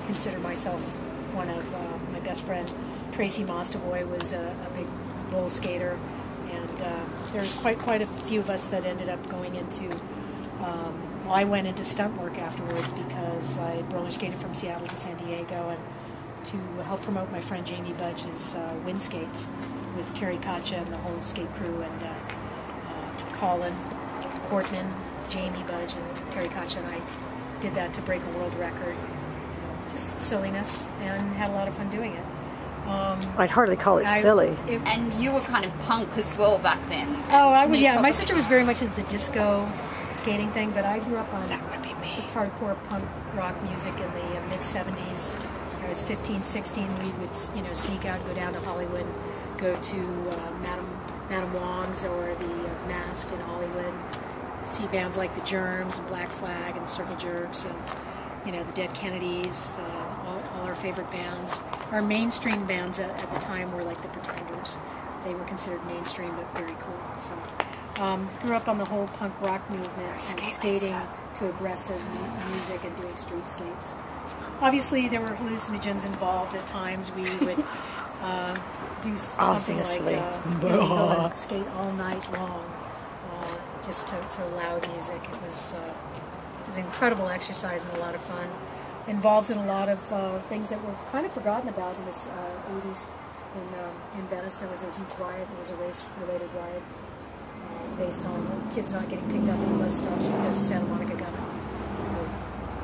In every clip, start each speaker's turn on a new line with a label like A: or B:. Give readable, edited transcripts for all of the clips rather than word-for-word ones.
A: consider myself one of my best friend Tracy Mostovoy was a big bowl skater, and there's quite a few of us that ended up going into. Well, I went into stunt work afterwards because I roller skated from Seattle to San Diego, and to help promote my friend Jamie Budge's wind skates with Terry and the whole skate crew, and Colin Portman, Jamie Budge, and Terry and I did that to break a world record. Just silliness, and had a lot of fun doing it.
B: I'd hardly call it silly.
C: And you were kind of punk as well back then.
A: Oh, I would. Yeah, my sister was very much into the disco skating thing, but I grew up on just hardcore punk rock music in the mid-'70s. I was 15, 16. We would, sneak out, go down to Hollywood, go to Madame Wong's or the Mask in Hollywood, see bands like the Germs and Black Flag and Circle Jerks and the Dead Kennedys, all our favorite bands. Our mainstream bands at the time were like the Pretenders. They were considered mainstream but very cool. So grew up on the whole punk rock movement and skating to aggressive music and doing street skates. Obviously, there were hallucinogens involved at times. We would do something like skate all night long, just to loud music. It was an incredible exercise and a lot of fun. Involved in a lot of things that were kind of forgotten about in the 80s. In Venice, there was a huge riot. It was a race-related riot based on kids not getting picked up in the bus stops because Santa Monica got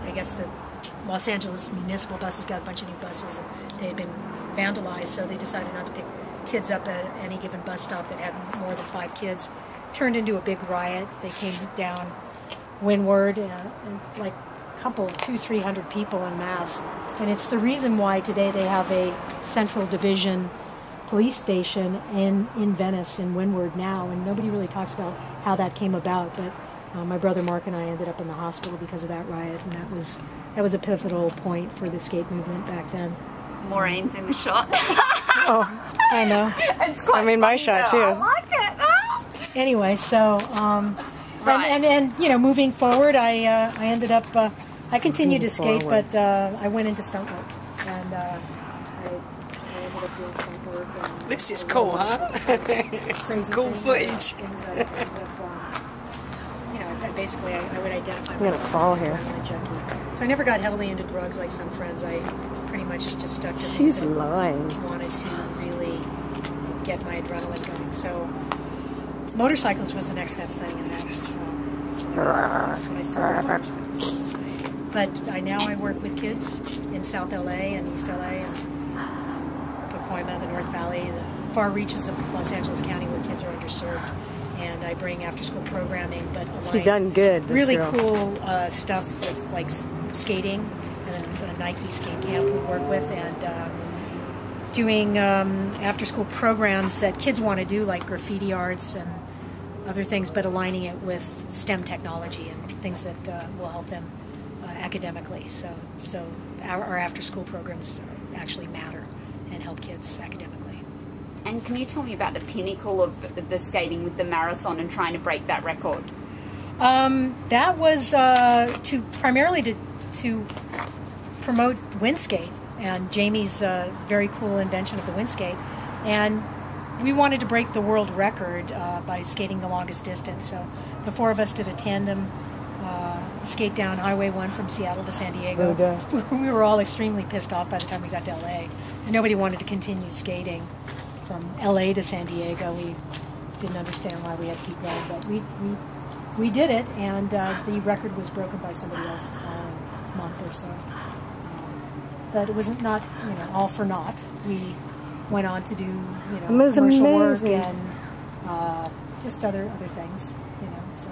A: I guess the Los Angeles municipal buses got a bunch of new buses, and they had been vandalized, so they decided not to pick kids up at any given bus stop that had more than 5 kids. Turned into a big riot. They came down windward, and like a couple, 200-300 people en masse. And it's the reason why today they have a Central Division police station in Venice, in Windward now, and nobody really talks about how that came about, but my brother Mark and I ended up in the hospital because of that riot, and that was a pivotal point for the skate movement back then.
C: Maureen's in the shot.
B: Oh, I know. I'm in my shot too.
C: I like it. Oh.
A: Anyway, so
C: right.
A: and moving forward, I ended up I continued to skate, but I went into stunt work, and I ended up doing stunt work. And
D: this is cool, huh? Cool footage.
A: Basically, I would identify
B: I'm gonna
A: myself
B: fall
A: as
B: here.
A: a junkie. So I never got heavily into drugs like some friends. I pretty much just stuck to things
B: She's
A: that
B: lying.
A: wanted to really get my adrenaline going. So motorcycles was the next best thing, and that's when I started motorcycles. But now I work with kids in South LA and East LA and Pacoima, the North Valley, the far reaches of Los Angeles County where kids are underserved. And I bring after-school programming, but
B: She done good.
A: Really cool stuff with like skating and the Nike skate camp we work with, and doing after-school programs that kids want to do, like graffiti arts and other things, but aligning it with STEM technology and things that will help them academically. So our after-school programs actually matter and help kids academically.
C: And can you tell me about the pinnacle of the skating with the marathon and trying to break that record?
A: That was primarily to promote wind skate and Jamie's very cool invention of the wind skate. And we wanted to break the world record by skating the longest distance. So the 4 of us did a tandem skate down Highway 1 from Seattle to San Diego. We were all extremely pissed off by the time we got to LA because nobody wanted to continue skating from LA to San Diego. We didn't understand why we had to keep going, but we did it, and the record was broken by somebody else the following month or so. But it was not, all for naught. We went on to do, commercial work and just other things, So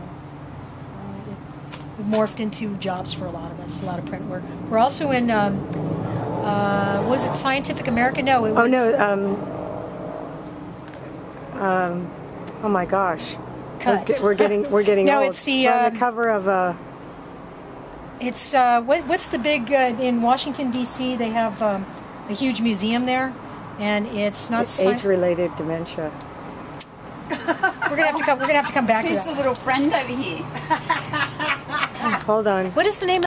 A: it morphed into jobs for a lot of us, a lot of print work. We're also in, was it Scientific American? No, it was.
B: Oh no. Oh my gosh. We're getting
A: no,
B: old.
A: It's the,
B: we're on the cover of
A: It's what's the big in Washington D.C. They have a huge museum there, and it's not
B: age-related dementia.
A: We're gonna have to come back to that.
C: Who's the little friend over here?
B: Hold on.
A: What is the name of